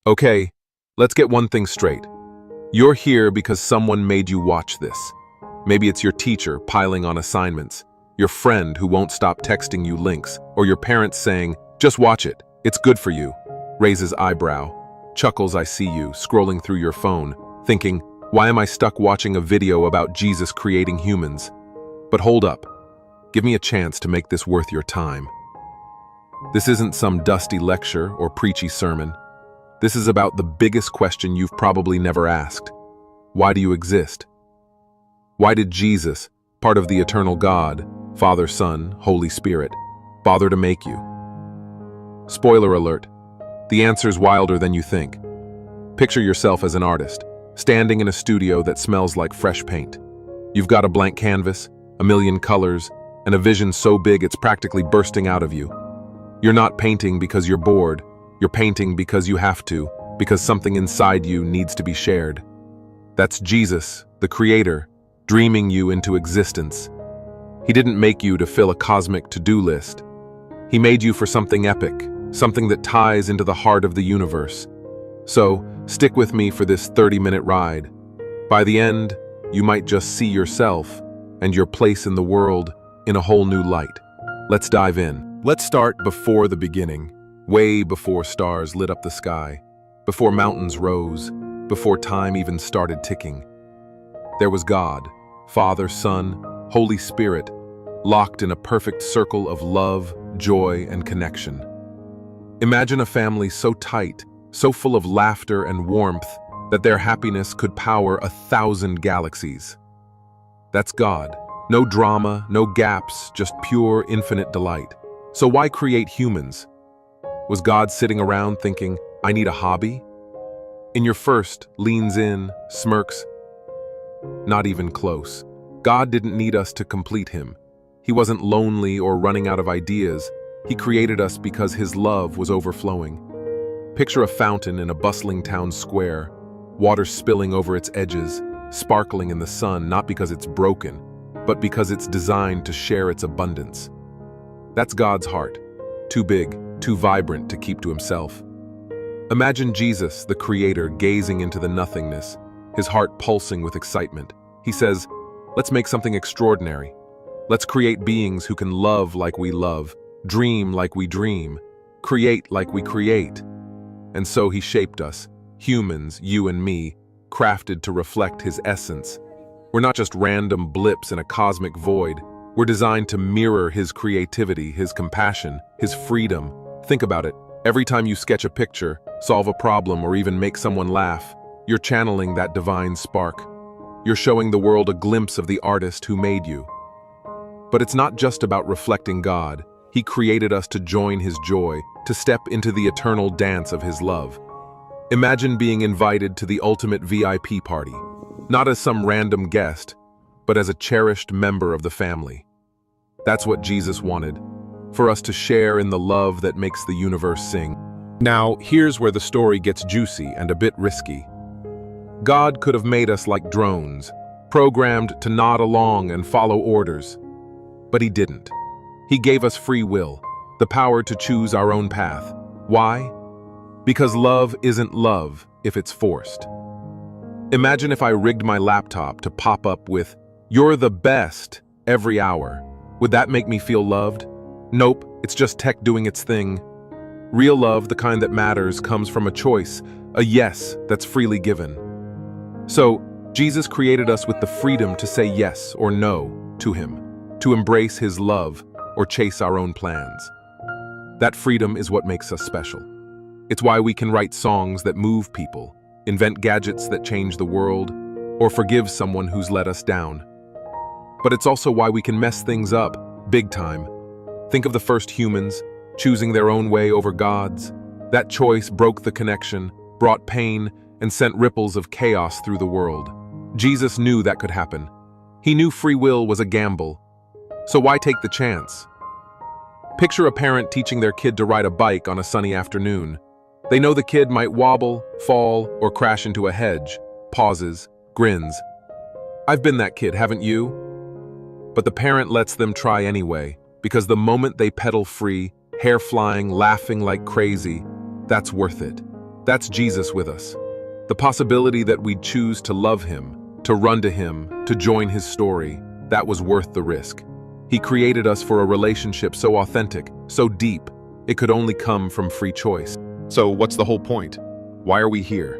Okay, let's get one thing straight. You're here because someone made you watch this. Maybe it's your teacher piling on assignments, your friend who won't stop texting you links, or your parents saying, "Just watch it, it's good for you." Raises eyebrow, chuckles I see you, scrolling through your phone, thinking, why am I stuck watching a video about Jesus creating humans? But hold up, give me a chance to make this worth your time. This isn't some dusty lecture or preachy sermon. This is about the biggest question you've probably never asked. Why do you exist? Why did Jesus, part of the eternal God, Father, Son, Holy Spirit, bother to make you? Spoiler alert, the answer's wilder than you think. Picture yourself as an artist, standing in a studio that smells like fresh paint. You've got a blank canvas, a million colors, and a vision so big it's practically bursting out of you. You're not painting because you're bored. You're painting because you have to, because something inside you needs to be shared. That's Jesus, the Creator, dreaming you into existence. He didn't make you to fill a cosmic to-do list. He made you for something epic, something that ties into the heart of the universe. So, stick with me for this 30-minute ride. By the end, you might just see yourself and your place in the world in a whole new light. Let's dive in. Let's start before the beginning. Way before stars lit up the sky, before mountains rose, before time even started ticking. There was God, Father, Son, Holy Spirit, locked in a perfect circle of love, joy, and connection. Imagine a family so tight, so full of laughter and warmth, that their happiness could power 1,000 galaxies. That's God. No drama, no gaps, just pure, infinite delight. So why create humans? Was God sitting around thinking, I need a hobby? In your first, leans in, smirks. Not even close. God didn't need us to complete him. He wasn't lonely or running out of ideas. He created us because his love was overflowing. Picture a fountain in a bustling town square, water spilling over its edges, sparkling in the sun, not because it's broken, but because it's designed to share its abundance. That's God's heart. Too big, too vibrant to keep to himself. Imagine Jesus, the Creator, gazing into the nothingness, his heart pulsing with excitement. He says, let's make something extraordinary. Let's create beings who can love like we love, dream like we dream, create like we create. And so he shaped us, humans, you and me, crafted to reflect his essence. We're not just random blips in a cosmic void. We're designed to mirror his creativity, his compassion, his freedom. Think about it. Every time you sketch a picture, solve a problem, or even make someone laugh, you're channeling that divine spark. You're showing the world a glimpse of the artist who made you. But it's not just about reflecting God. He created us to join his joy, to step into the eternal dance of his love. Imagine being invited to the ultimate VIP party, not as some random guest, but as a cherished member of the family. That's what Jesus wanted, for us to share in the love that makes the universe sing. Now, here's where the story gets juicy and a bit risky. God could have made us like drones, programmed to nod along and follow orders. But he didn't. He gave us free will, the power to choose our own path. Why? Because love isn't love if it's forced. Imagine if I rigged my laptop to pop up with, "You're the best," every hour. Would that make me feel loved? Nope, it's just tech doing its thing. Real love, the kind that matters, comes from a choice, a yes that's freely given. So, Jesus created us with the freedom to say yes or no to him, to embrace his love or chase our own plans. That freedom is what makes us special. It's why we can write songs that move people, invent gadgets that change the world, or forgive someone who's let us down. But it's also why we can mess things up, big time. Think of the first humans, choosing their own way over God's. That choice broke the connection, brought pain, and sent ripples of chaos through the world. Jesus knew that could happen. He knew free will was a gamble. So why take the chance? Picture a parent teaching their kid to ride a bike on a sunny afternoon. They know the kid might wobble, fall, or crash into a hedge, pauses, grins. I've been that kid, haven't you? But the parent lets them try anyway, because the moment they pedal free, hair flying, laughing like crazy, that's worth it. That's Jesus with us. The possibility that we'd choose to love him, to run to him, to join his story, that was worth the risk. He created us for a relationship so authentic, so deep, it could only come from free choice. So what's the whole point? Why are we here?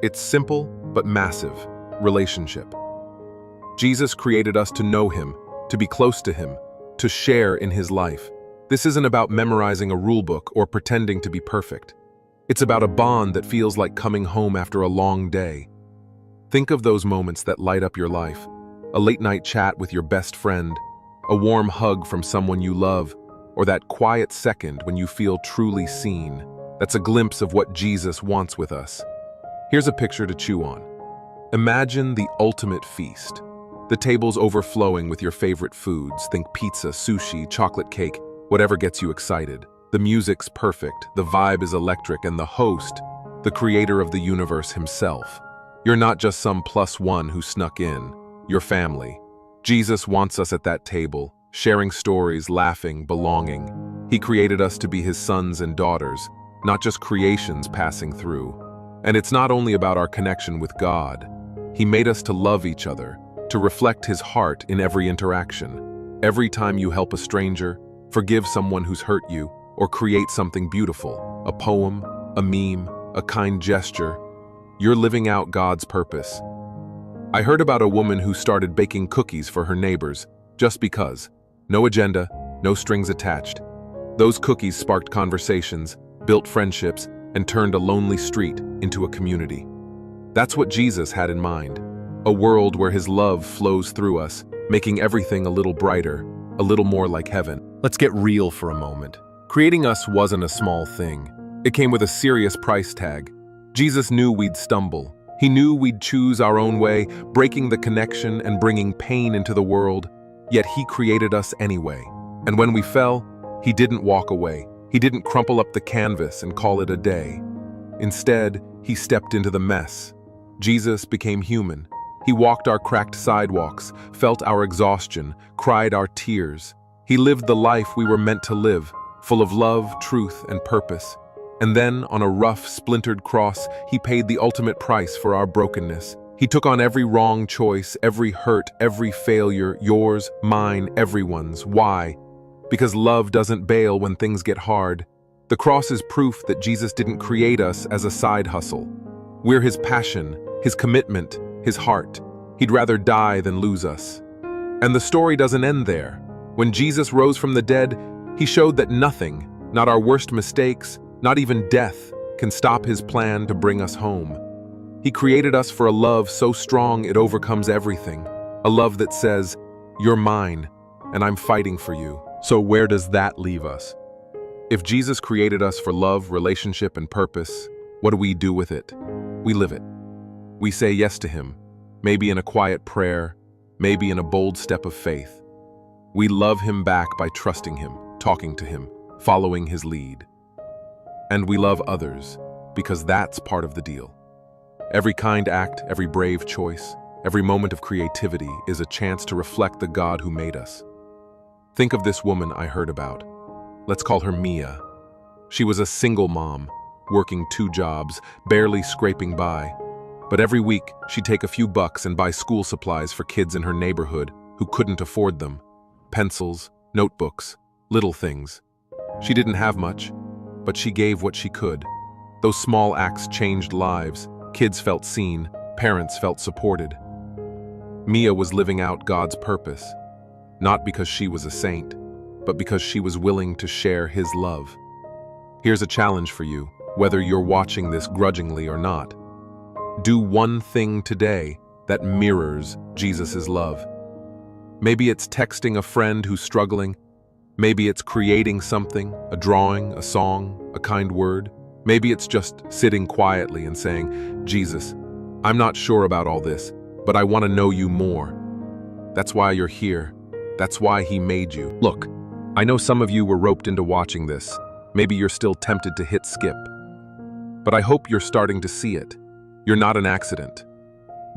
It's simple but massive: relationship. Jesus created us to know him, to be close to him, to share in his life. This isn't about memorizing a rulebook or pretending to be perfect. It's about a bond that feels like coming home after a long day. Think of those moments that light up your life: a late-night chat with your best friend, a warm hug from someone you love, or that quiet second when you feel truly seen. That's a glimpse of what Jesus wants with us. Here's a picture to chew on. Imagine the ultimate feast. The table's overflowing with your favorite foods. Think pizza, sushi, chocolate cake, whatever gets you excited. The music's perfect, the vibe is electric, and the host, the creator of the universe himself. You're not just some +1 who snuck in. You're family. Jesus wants us at that table, sharing stories, laughing, belonging. He created us to be his sons and daughters, not just creations passing through. And it's not only about our connection with God. He made us to love each other, to reflect his heart in every interaction. Every time you help a stranger, forgive someone who's hurt you, or create something beautiful, a poem, a meme, a kind gesture, you're living out God's purpose. I heard about a woman who started baking cookies for her neighbors, just because. No agenda, no strings attached. Those cookies sparked conversations, built friendships, and turned a lonely street into a community. That's what Jesus had in mind. A world where his love flows through us, making everything a little brighter, a little more like heaven. Let's get real for a moment. Creating us wasn't a small thing. It came with a serious price tag. Jesus knew we'd stumble. He knew we'd choose our own way, breaking the connection and bringing pain into the world. Yet he created us anyway. And when we fell, he didn't walk away. He didn't crumple up the canvas and call it a day. Instead, he stepped into the mess. Jesus became human. He walked our cracked sidewalks, felt our exhaustion, cried our tears. He lived the life we were meant to live, full of love, truth, and purpose. And then, on a rough, splintered cross, he paid the ultimate price for our brokenness. He took on every wrong choice, every hurt, every failure, yours, mine, everyone's. Why? Because love doesn't bail when things get hard. The cross is proof that Jesus didn't create us as a side hustle. We're his passion, his commitment, his heart. He'd rather die than lose us. And the story doesn't end there. When Jesus rose from the dead, he showed that nothing, not our worst mistakes, not even death, can stop his plan to bring us home. He created us for a love so strong it overcomes everything. A love that says, "You're mine, and I'm fighting for you." So where does that leave us? If Jesus created us for love, relationship, and purpose, what do we do with it? We live it. We say yes to him, maybe in a quiet prayer, maybe in a bold step of faith. We love him back by trusting him, talking to him, following his lead. And we love others, because that's part of the deal. Every kind act, every brave choice, every moment of creativity is a chance to reflect the God who made us. Think of this woman I heard about. Let's call her Mia. She was a single mom, working 2 jobs, barely scraping by. But every week, she'd take a few bucks and buy school supplies for kids in her neighborhood who couldn't afford them. Pencils, notebooks, little things. She didn't have much, but she gave what she could. Those small acts changed lives. Kids felt seen, parents felt supported. Mia was living out God's purpose, not because she was a saint, but because she was willing to share his love. Here's a challenge for you, whether you're watching this grudgingly or not. Do one thing today that mirrors Jesus' love. Maybe it's texting a friend who's struggling. Maybe it's creating something, a drawing, a song, a kind word. Maybe it's just sitting quietly and saying, "Jesus, I'm not sure about all this, but I want to know you more." That's why you're here. That's why he made you. Look, I know some of you were roped into watching this. Maybe you're still tempted to hit skip. But I hope you're starting to see it. You're not an accident.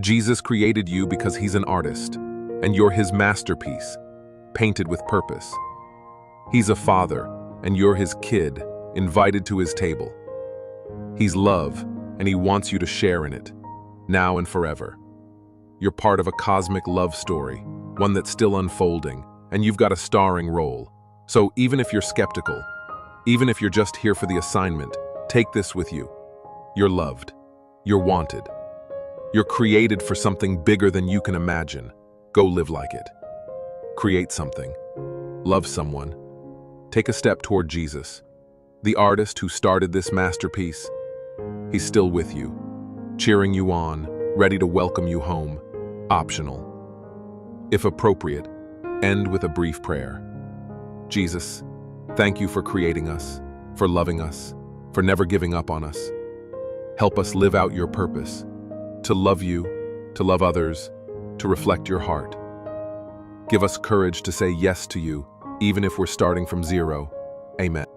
Jesus created you because he's an artist, and you're his masterpiece, painted with purpose. He's a father, and you're his kid, invited to his table. He's love, and he wants you to share in it, now and forever. You're part of a cosmic love story, one that's still unfolding, and you've got a starring role. So even if you're skeptical, even if you're just here for the assignment, take this with you. You're loved. You're wanted. You're created for something bigger than you can imagine. Go live like it. Create something. Love someone. Take a step toward Jesus, the artist who started this masterpiece. He's still with you, cheering you on, ready to welcome you home. Optional. If appropriate, end with a brief prayer. Jesus, thank you for creating us, for loving us, for never giving up on us. Help us live out your purpose, to love you, to love others, to reflect your heart. Give us courage to say yes to you, even if we're starting from zero. Amen.